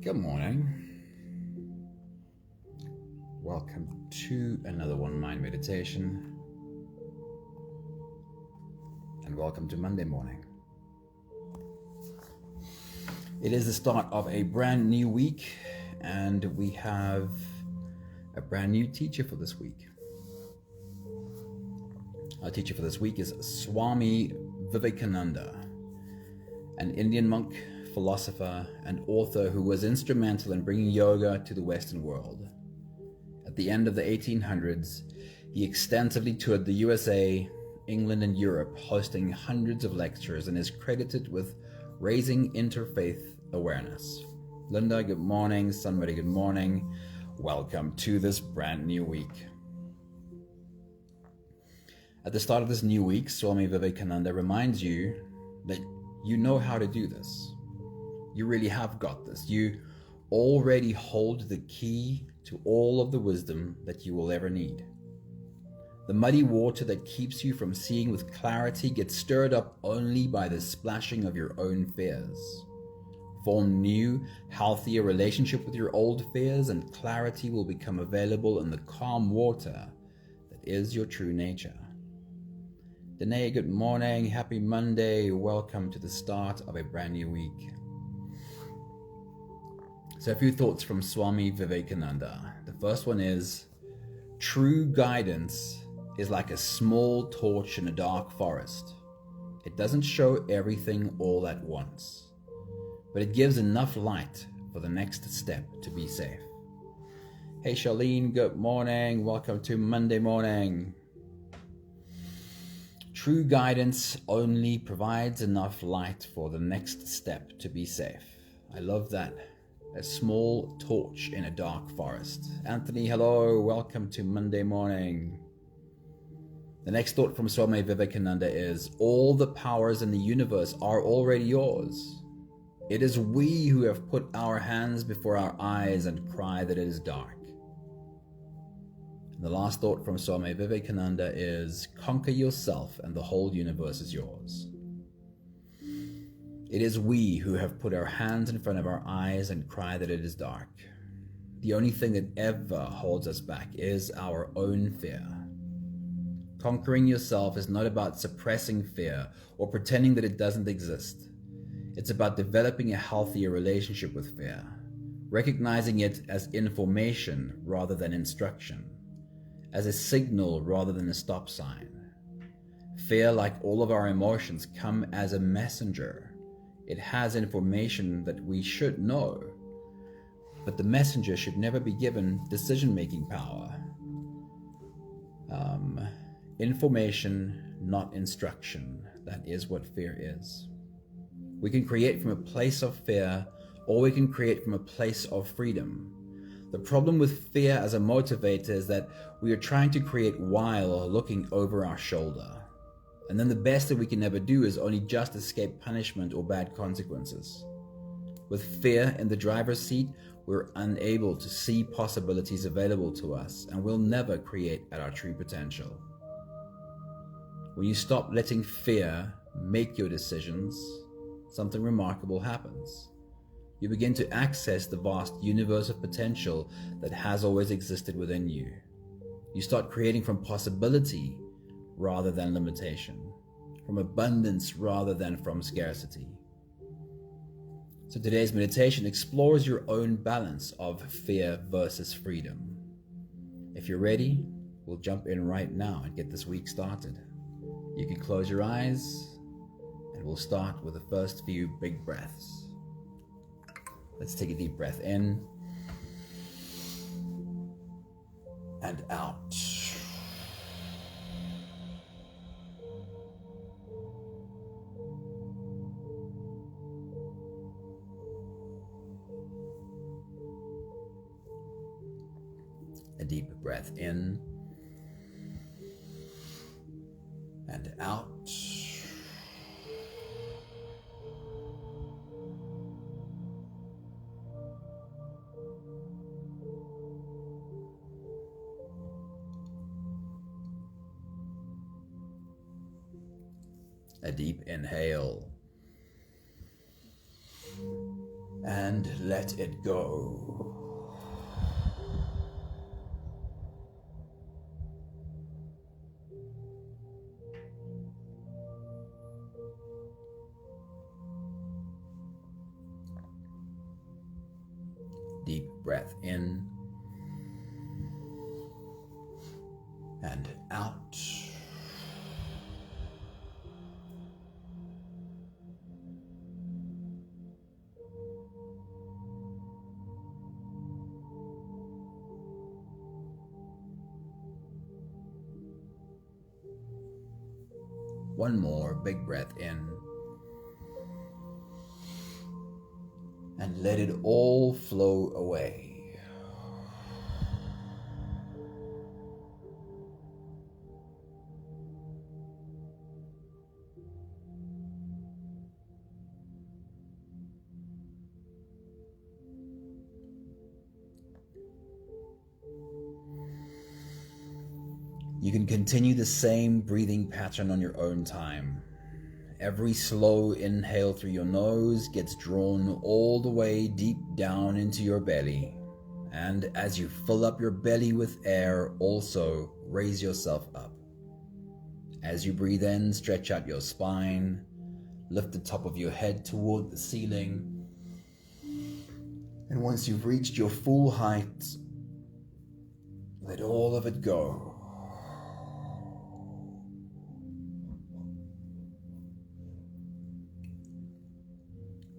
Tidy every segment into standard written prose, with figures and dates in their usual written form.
Good morning. Welcome to another One Mind meditation, and welcome to Monday morning. It is the start of a brand new week, and we have a brand new teacher for this week. Our teacher for this week is Swami Vivekananda, an Indian monk, philosopher, and author who was instrumental in bringing yoga to the Western world. At the end of the 1800s, he extensively toured the USA, England, and Europe, hosting hundreds of lectures, and is credited with raising interfaith awareness. Linda, good morning. Somebody, good morning. Welcome to this brand new week. At the start of this new week, Swami Vivekananda reminds you that you know how to do this. You really have got this. You already hold the key to all of the wisdom that you will ever need. The muddy water that keeps you from seeing with clarity gets stirred up only by the splashing of your own fears. Form new, healthier relationship with your old fears, and clarity will become available in the calm water that is your true nature. Danae, good morning. Happy Monday. Welcome to the start of a brand new week. So a few thoughts from Swami Vivekananda. The first one is, true guidance is like a small torch in a dark forest. It doesn't show everything all at once, but it gives enough light for the next step to be safe. Hey Charlene, good morning. Welcome to Monday morning. True guidance only provides enough light for the next step to be safe. I love that. A small torch in a dark forest. Anthony, hello. Welcome to Monday morning. The next thought from Swami Vivekananda is, all the powers in the universe are already yours. It is we who have put our hands before our eyes and cry that it is dark. The last thought from Swami Vivekananda is, conquer yourself and the whole universe is yours. It is we who have put our hands in front of our eyes and cry that it is dark. The only thing that ever holds us back is our own fear. Conquering yourself is not about suppressing fear or pretending that it doesn't exist. It's about developing a healthier relationship with fear, recognizing it as information rather than instruction, as a signal rather than a stop sign. Fear, like all of our emotions, come as a messenger. It has information that we should know, but the messenger should never be given decision-making power. Information, not instruction. That is what fear is. We can create from a place of fear, or we can create from a place of freedom. The problem with fear as a motivator is that we are trying to create while looking over our shoulder. And then the best that we can ever do is only just escape punishment or bad consequences. With fear in the driver's seat, we're unable to see possibilities available to us, and we'll never create at our true potential. When you stop letting fear make your decisions, something remarkable happens. You begin to access the vast universe of potential that has always existed within you. You start creating from possibility rather than limitation, from abundance rather than from scarcity. So today's meditation explores your own balance of fear versus freedom. If you're ready, we'll jump in right now and get this week started. You can close your eyes, and we'll start with the first few big breaths. Let's take a deep breath in and out. A deep breath in and out. A deep inhale and let it go. Deep breath in and out. One more big breath in and let it all flow away. You can continue the same breathing pattern on your own time. Every slow inhale through your nose gets drawn all the way deep down into your belly. And as you fill up your belly with air, also raise yourself up. As you breathe in, stretch out your spine, lift the top of your head toward the ceiling. And once you've reached your full height, let all of it go.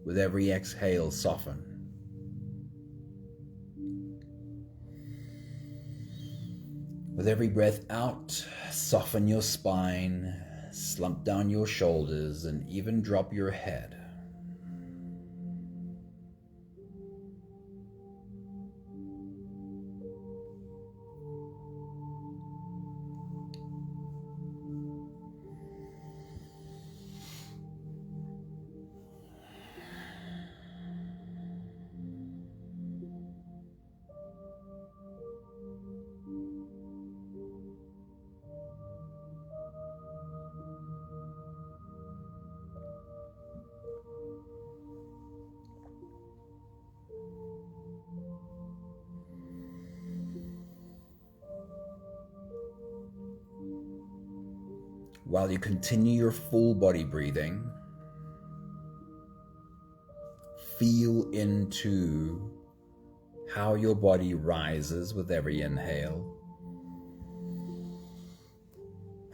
With every exhale, soften. With every breath out, soften your spine, slump down your shoulders, and even drop your head. While you continue your full body breathing, feel into how your body rises with every inhale.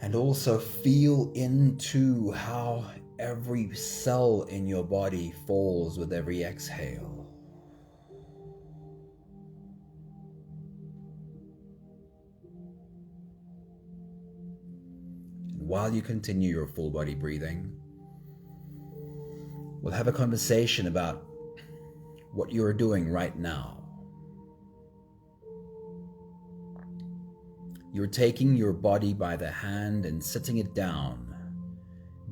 And also feel into how every cell in your body falls with every exhale. While you continue your full body breathing, we'll have a conversation about what you are doing right now. You're taking your body by the hand and sitting it down,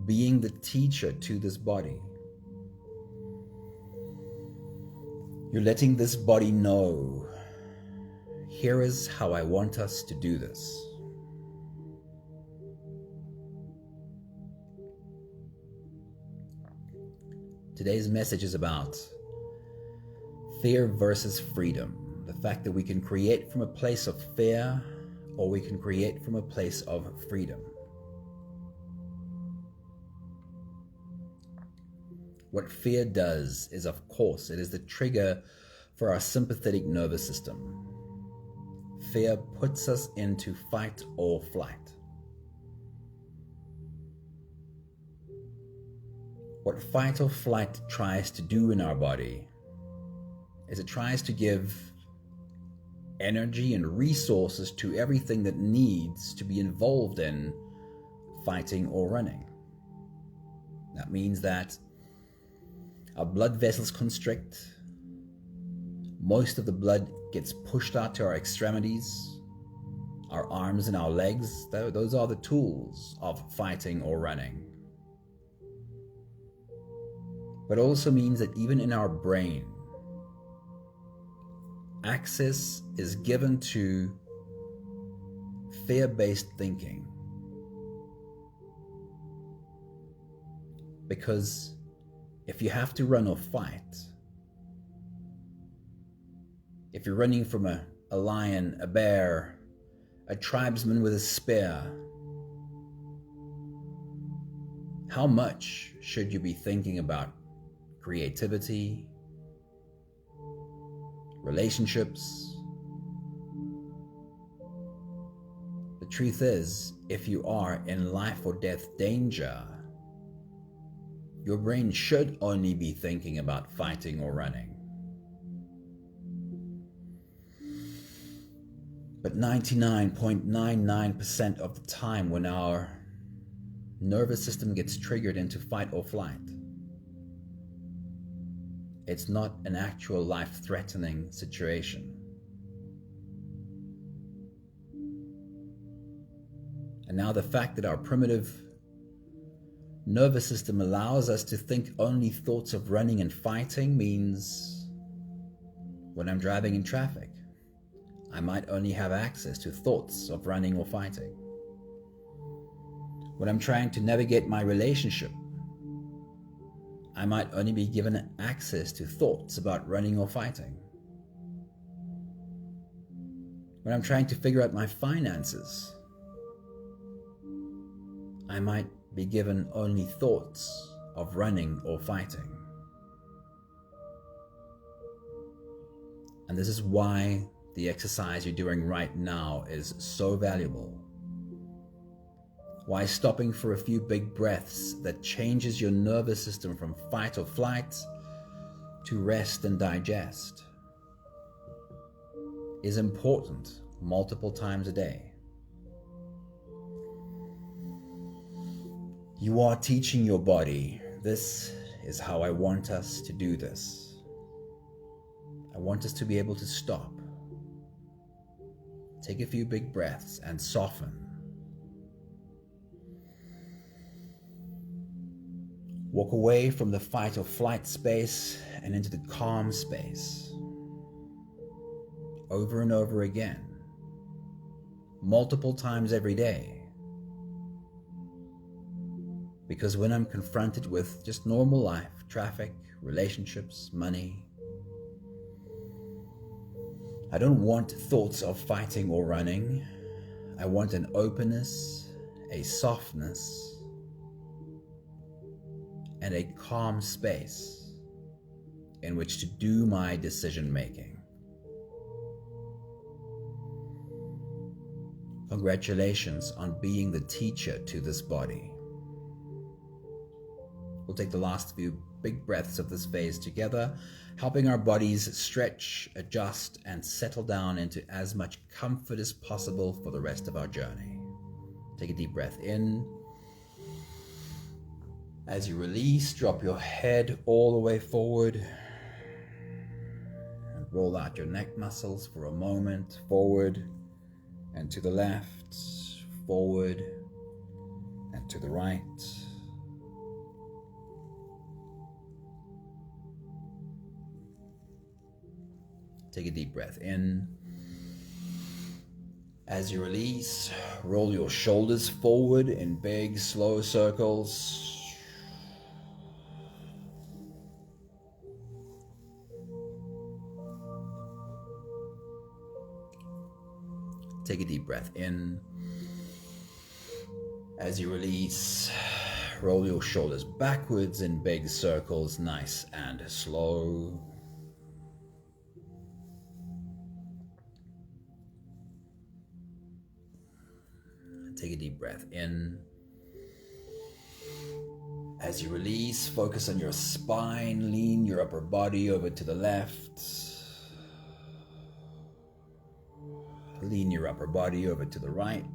being the teacher to this body. You're letting this body know, here is how I want us to do this. Today's message is about fear versus freedom. The fact that we can create from a place of fear or we can create from a place of freedom. What fear does is, of course, it is the trigger for our sympathetic nervous system. Fear puts us into fight or flight. What fight or flight tries to do in our body is it tries to give energy and resources to everything that needs to be involved in fighting or running. That means that our blood vessels constrict, most of the blood gets pushed out to our extremities, our arms and our legs. Those are the tools of fighting or running. But also means that even in our brain, access is given to fear-based thinking. Because if you have to run or fight, if you're running from a lion, a bear, a tribesman with a spear, how much should you be thinking about creativity, relationships? The truth is, if you are in life or death danger, your brain should only be thinking about fighting or running. But 99.99% of the time, when our nervous system gets triggered into fight or flight, it's not an actual life-threatening situation. And now the fact that our primitive nervous system allows us to think only thoughts of running and fighting means when I'm driving in traffic, I might only have access to thoughts of running or fighting. When I'm trying to navigate my relationship, I might only be given access to thoughts about running or fighting. When I'm trying to figure out my finances, I might be given only thoughts of running or fighting. And this is why the exercise you're doing right now is so valuable. Why stopping for a few big breaths that changes your nervous system from fight or flight to rest and digest is important multiple times a day. You are teaching your body, this is how I want us to do this. I want us to be able to stop. Take a few big breaths and soften. Walk away from the fight or flight space and into the calm space. Over and over again. Multiple times every day. Because when I'm confronted with just normal life, traffic, relationships, money, I don't want thoughts of fighting or running. I want an openness, a softness, and a calm space in which to do my decision making. Congratulations on being the teacher to this body. We'll take the last few big breaths of this phase together, helping our bodies stretch, adjust, and settle down into as much comfort as possible for the rest of our journey. Take a deep breath in. As you release, drop your head all the way forward and roll out your neck muscles for a moment, forward and to the left, forward and to the right. Take a deep breath in. As you release, roll your shoulders forward in big, slow circles. Take a deep breath in. As you release, roll your shoulders backwards in big circles, nice and slow. Take a deep breath in. As you release, focus on your spine, lean your upper body over to the left. Lean your upper body over to the right.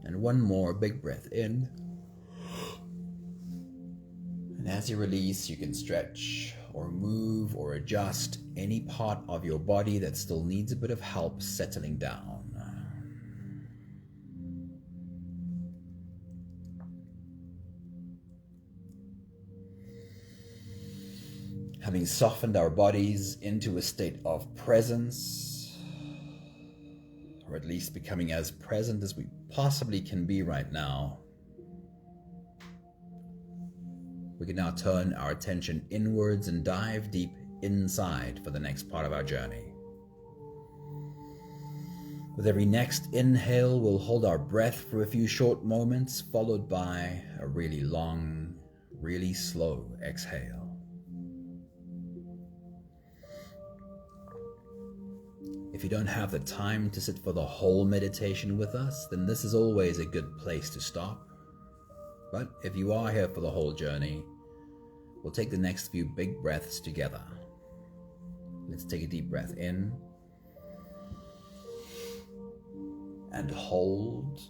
And one more big breath in. And as you release, you can stretch or move or adjust any part of your body that still needs a bit of help settling down. Having softened our bodies into a state of presence, or at least becoming as present as we possibly can be right now, We can now turn our attention inwards and dive deep inside for the next part of our journey. With every next inhale, we'll hold our breath for a few short moments, followed by a really long, really slow exhale. If you don't have the time to sit for the whole meditation with us, then this is always a good place to stop. But if you are here for the whole journey, we'll take the next few big breaths together. Let's take a deep breath in and hold.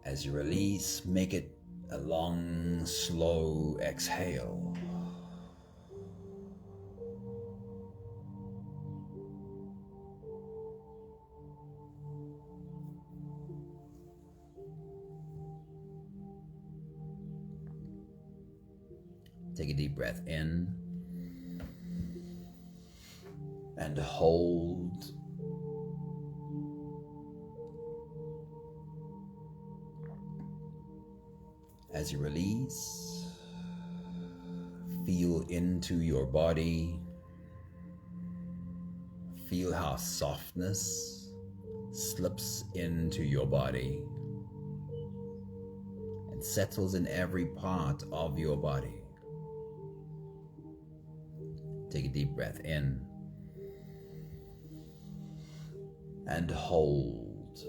As you release, make it a long, slow exhale. Take a deep breath in and hold. As you release, feel into your body. Feel how softness slips into your body and settles in every part of your body. Take a deep breath in and hold.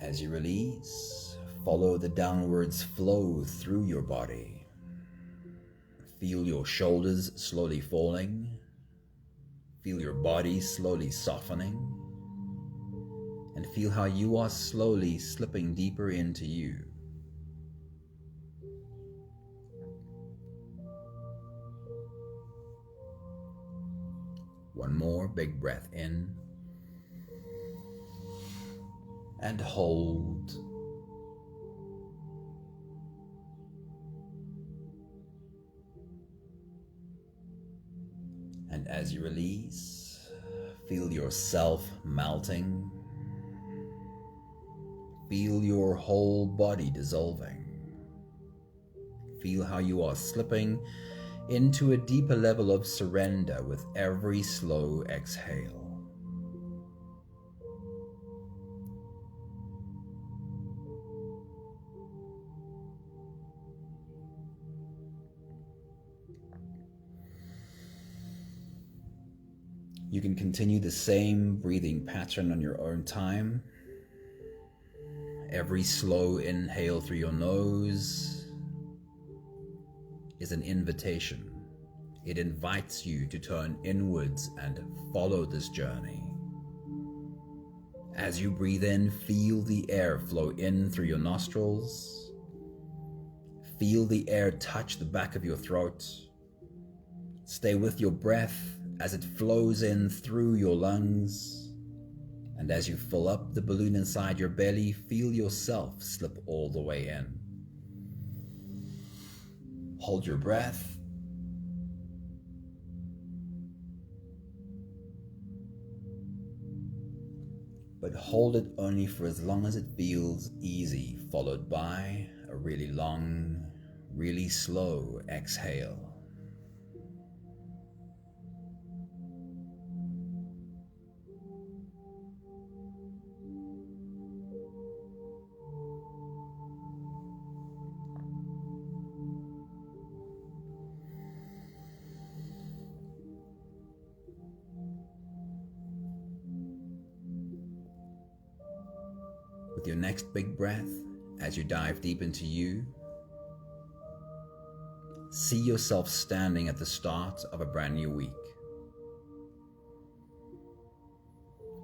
As you release, follow the downwards flow through your body. Feel your shoulders slowly falling. Feel your body slowly softening. And feel how you are slowly slipping deeper into you. One more big breath in and hold. And as you release, feel yourself melting. Feel your whole body dissolving. Feel how you are slipping into a deeper level of surrender with every slow exhale. You can continue the same breathing pattern on your own time. Every slow inhale through your nose is an invitation. It invites you to turn inwards and follow this journey. As you breathe in, feel the air flow in through your nostrils. Feel the air touch the back of your throat. Stay with your breath as it flows in through your lungs. And as you fill up the balloon inside your belly, feel yourself slip all the way in. Hold your breath. But hold it only for as long as it feels easy, followed by a really long, really slow exhale. With your next big breath, as you dive deep into you, see yourself standing at the start of a brand new week.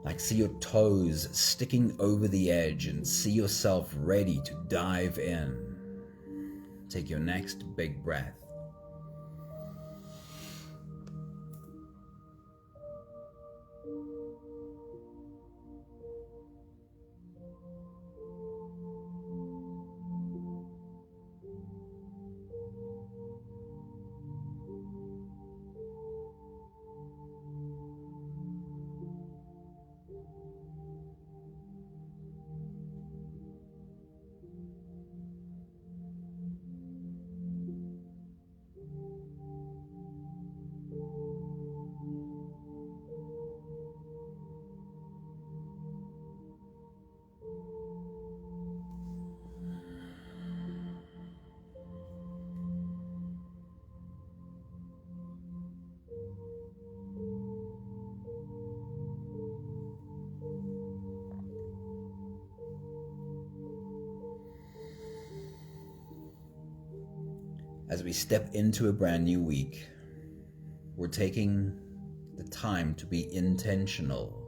Like, see your toes sticking over the edge and see yourself ready to dive in. Take your next big breath. As we step into a brand new week, we're taking the time to be intentional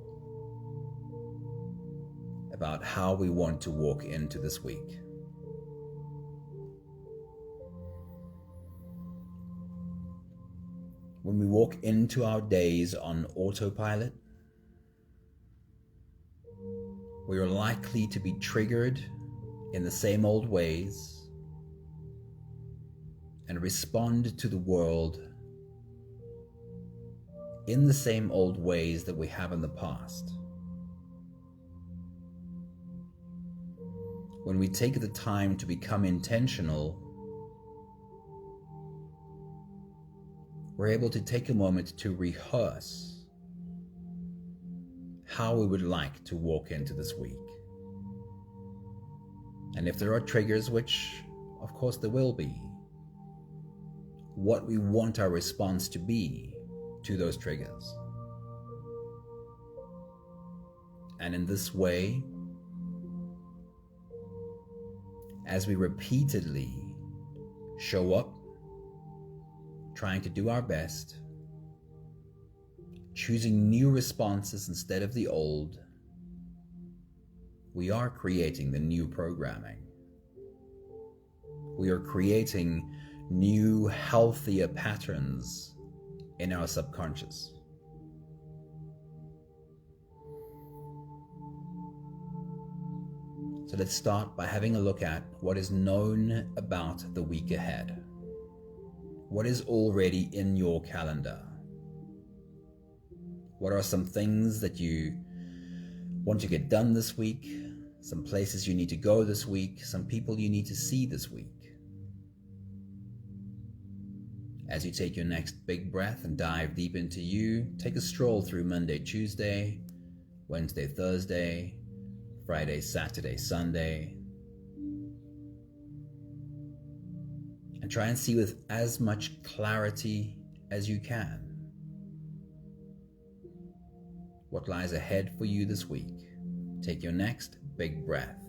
about how we want to walk into this week. When we walk into our days on autopilot, we are likely to be triggered in the same old ways and respond to the world in the same old ways that we have in the past. When we take the time to become intentional, we're able to take a moment to rehearse how we would like to walk into this week. And if there are triggers, which of course there will be, what we want our response to be to those triggers. And in this way, as we repeatedly show up, trying to do our best, choosing new responses instead of the old, we are creating the new programming. We are creating new, healthier patterns in our subconscious. So let's start by having a look at what is known about the week ahead. What is already in your calendar? What are some things that you want to get done this week? Some places you need to go this week? Some people you need to see this week? As you take your next big breath and dive deep into you, take a stroll through Monday, Tuesday, Wednesday, Thursday, Friday, Saturday, Sunday, and try and see with as much clarity as you can what lies ahead for you this week. Take your next big breath.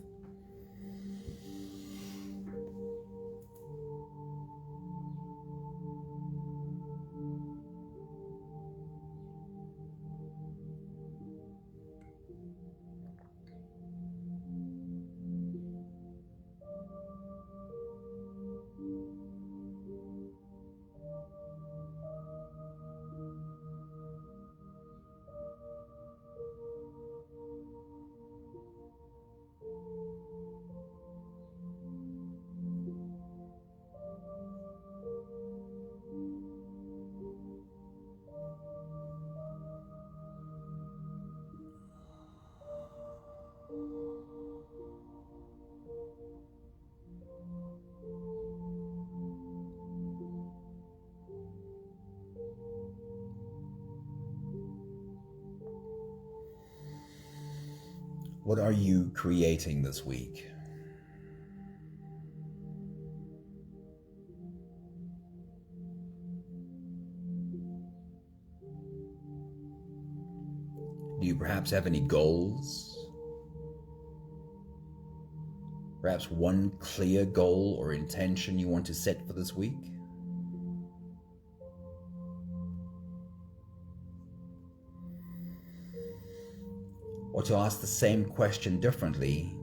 What are you creating this week? Do you perhaps have any goals? Perhaps one clear goal or intention you want to set for this week? Or to ask the same question differently,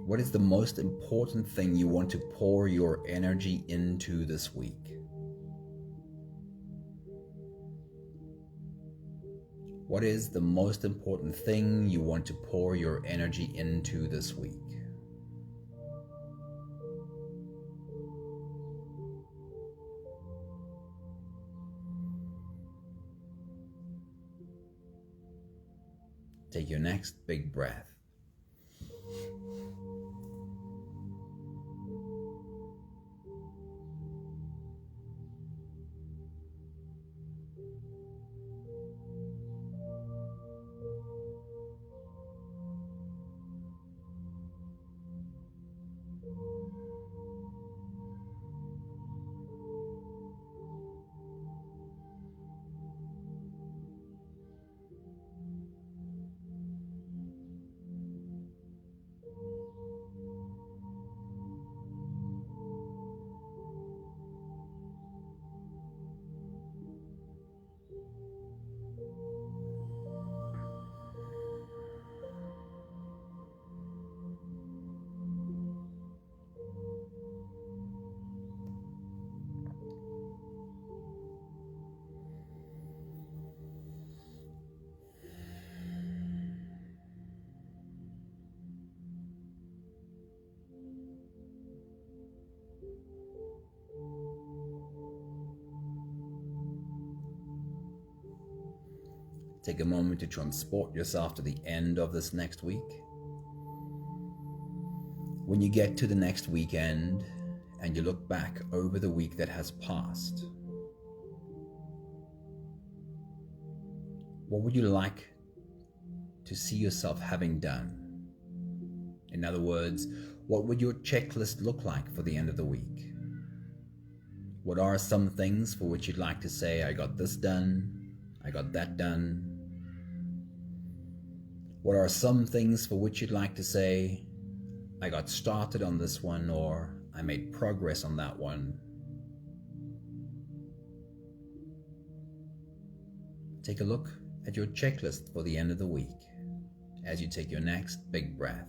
what is the most important thing you want to pour your energy into this week? What is the most important thing you want to pour your energy into this week? Take your next big breath. Take a moment to transport yourself to the end of this next week. When you get to the next weekend and you look back over the week that has passed, what would you like to see yourself having done? In other words, what would your checklist look like for the end of the week? What are some things for which you'd like to say, I got this done, I got that done? What are some things for which you'd like to say, I got started on this one, or I made progress on that one? Take a look at your checklist for the end of the week as you take your next big breath.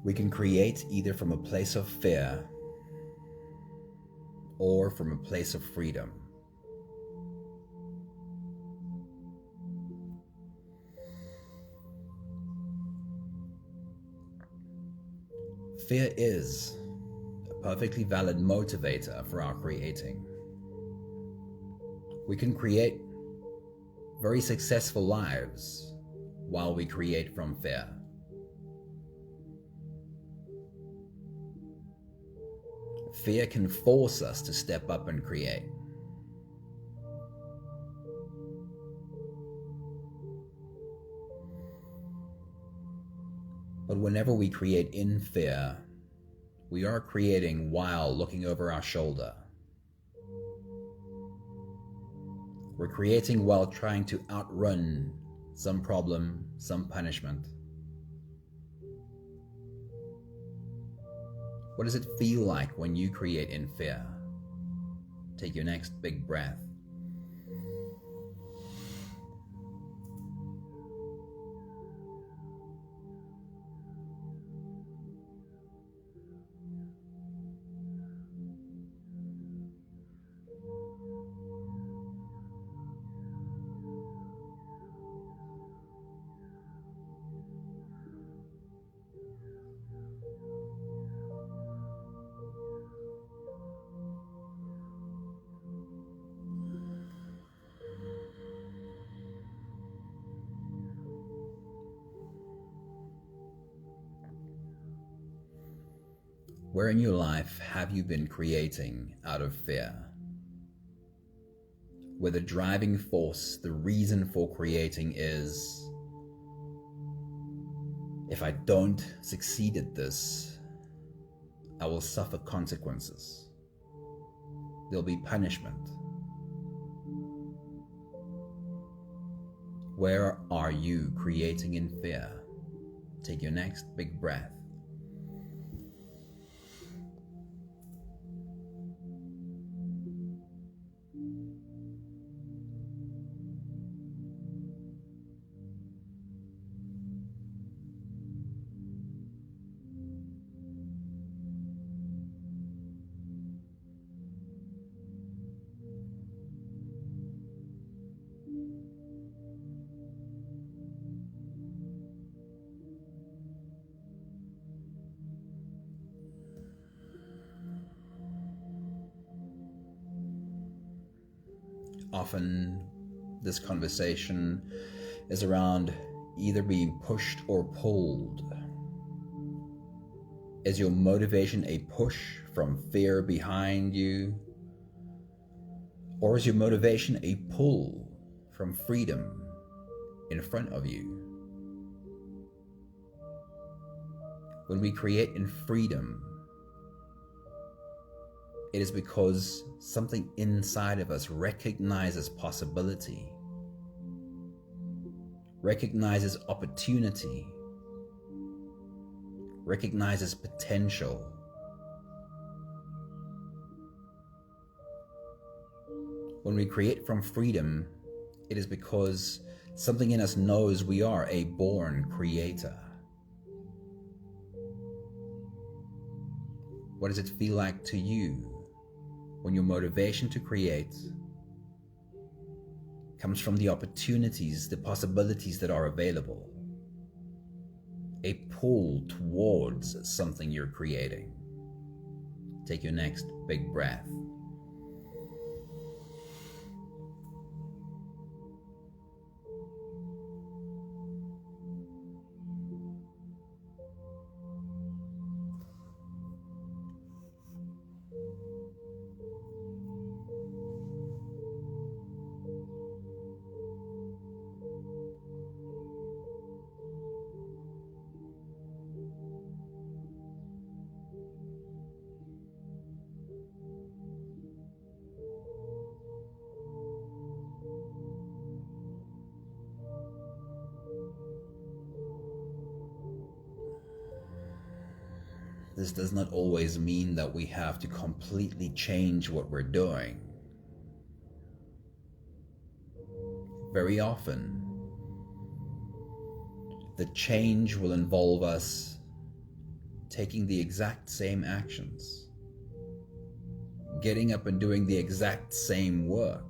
We can create either from a place of fear or from a place of freedom. Fear is a perfectly valid motivator for our creating. We can create very successful lives while we create from fear. Fear can force us to step up and create. But whenever we create in fear, we are creating while looking over our shoulder. We're creating while trying to outrun some problem, some punishment. What does it feel like when you create in fear? Take your next big breath. Where in your life have you been creating out of fear? Where the driving force, the reason for creating is, if I don't succeed at this, I will suffer consequences. There'll be punishment. Where are you creating in fear? Take your next big breath. Often this conversation is around either being pushed or pulled? Is your motivation a push from fear behind you? Or is your motivation a pull from freedom in front of you? When we create in freedom, it is because something inside of us recognizes possibility, recognizes opportunity, recognizes potential. When we create from freedom, it is because something in us knows we are a born creator. What does it feel like to you when your motivation to create comes from the opportunities, the possibilities that are available? A pull towards something you're creating. Take your next big breath. This does not always mean that we have to completely change what we're doing. Very often, the change will involve us taking the exact same actions, getting up and doing the exact same work,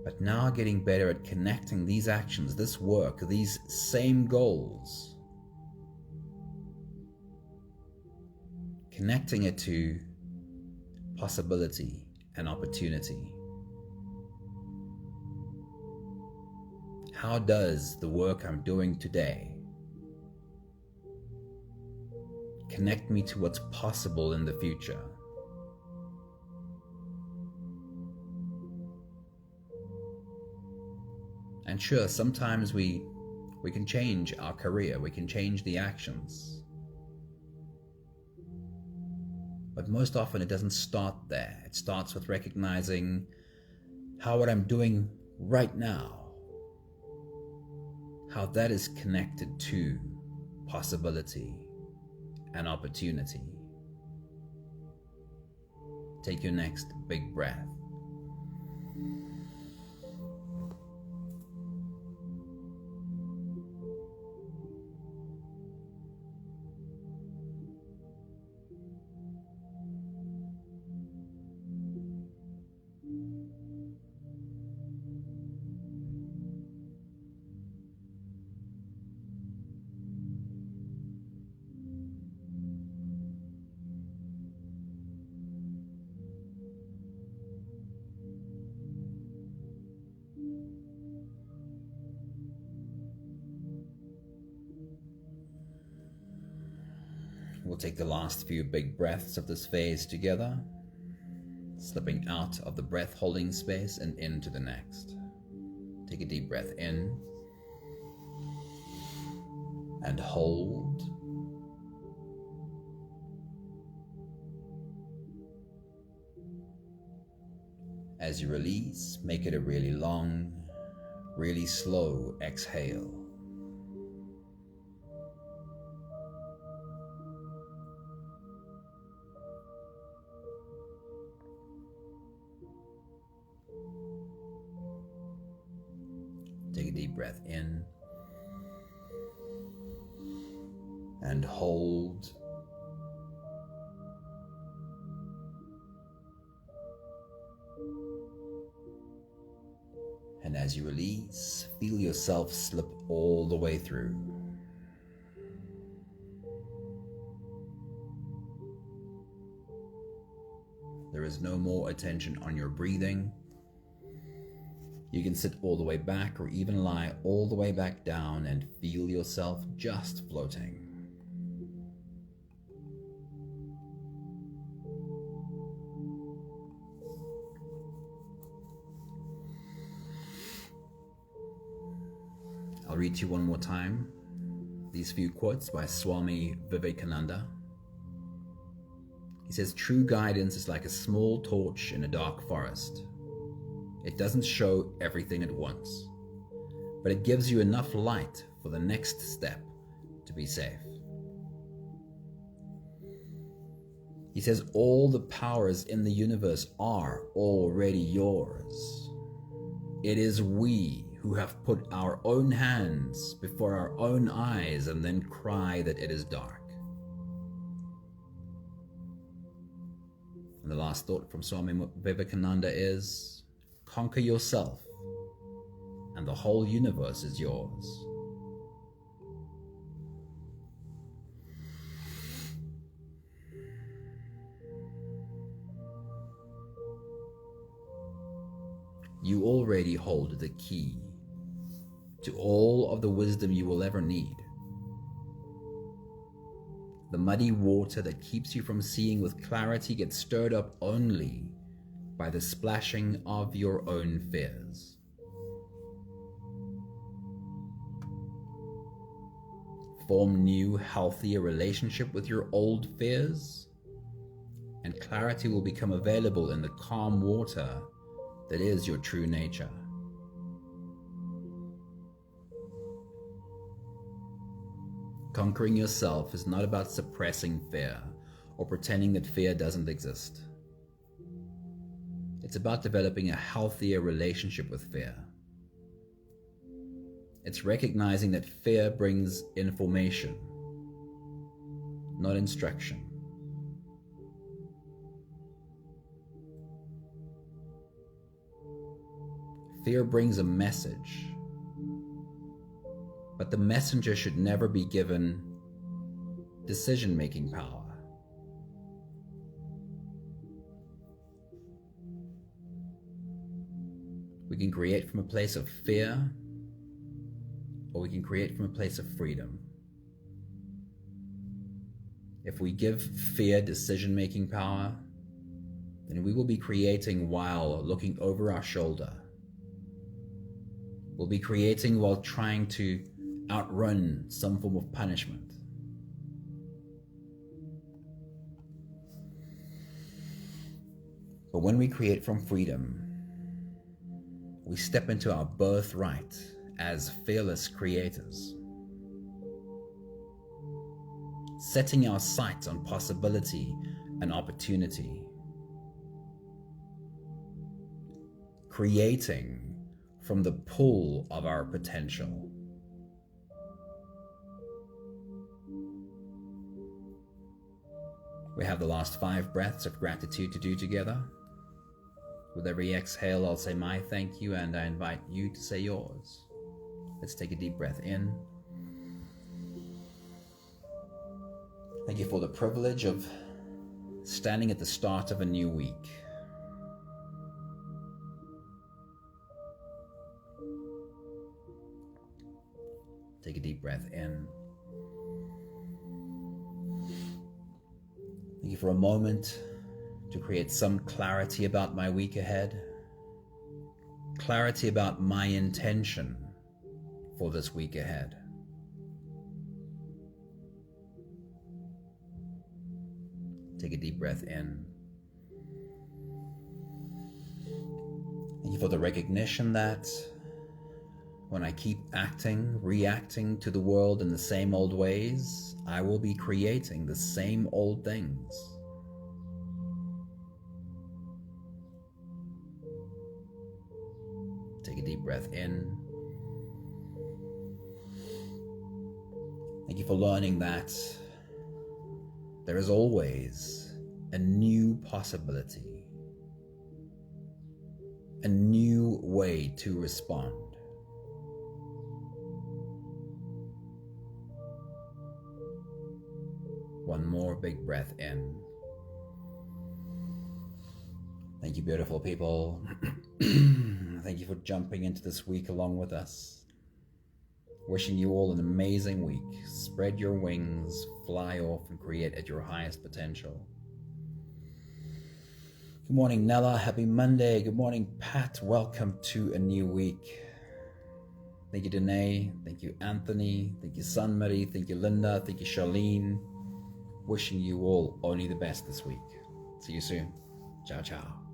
but now getting better at connecting these actions, this work, these same goals, connecting it to possibility and opportunity. How does the work I'm doing today connect me to what's possible in the future? And sure, sometimes we can change our career, we can change the actions. But most often it doesn't start there. It starts with recognizing how what I'm doing right now, how that is connected to possibility and opportunity. Take your next big breath. We'll take the last few big breaths of this phase together, slipping out of the breath holding space and into the next. Take a deep breath in and hold. As you release, make it a really long, really slow exhale. Take a deep breath in and hold. And as you release, feel yourself slip all the way through. There is no more attention on your breathing. You can sit all the way back or even lie all the way back down and feel yourself just floating. I'll read to you one more time these few quotes by Swami Vivekananda. He says, "True guidance is like a small torch in a dark forest. It doesn't show everything at once, but it gives you enough light for the next step to be safe." He says, "All the powers in the universe are already yours. It is we who have put our own hands before our own eyes and then cry that it is dark." And the last thought from Swami Vivekananda is, "Conquer yourself, and the whole universe is yours." You already hold the key to all of the wisdom you will ever need. The muddy water that keeps you from seeing with clarity gets stirred up only by the splashing of your own fears. Form new, healthier relationship with your old fears, and clarity will become available in the calm water that is your true nature. Conquering yourself is not about suppressing fear or pretending that fear doesn't exist. It's about developing a healthier relationship with fear. It's recognizing that fear brings information, not instruction. Fear brings a message, but the messenger should never be given decision-making power. We can create from a place of fear, or we can create from a place of freedom. If we give fear decision-making power, then we will be creating while looking over our shoulder. We'll be creating while trying to outrun some form of punishment. But when we create from freedom, we step into our birthright as fearless creators, setting our sights on possibility and opportunity, creating from the pool of our potential. We have the last 5 breaths of gratitude to do together. With every exhale, I'll say my thank you, and I invite you to say yours. Let's take a deep breath in. Thank you for the privilege of standing at the start of a new week. Take a deep breath in. Thank you for a moment to create some clarity about my week ahead. Clarity about my intention for this week ahead. Take a deep breath in. Thank you for the recognition that when I keep reacting to the world in the same old ways, I will be creating the same old things. Take a deep breath in. Thank you for learning that there is always a new possibility, a new way to respond. One more big breath in. Thank you, beautiful people. Thank you for jumping into this week along with us. Wishing you all an amazing week. Spread your wings, fly off, and create at your highest potential. Good morning, Nella. Happy Monday. Good morning, Pat. Welcome to a new week. Thank you, Danae. Thank you, Anthony. Thank you, Sunmary. Thank you, Linda. Thank you, Charlene. Wishing you all only the best this week. See you soon. Ciao, ciao.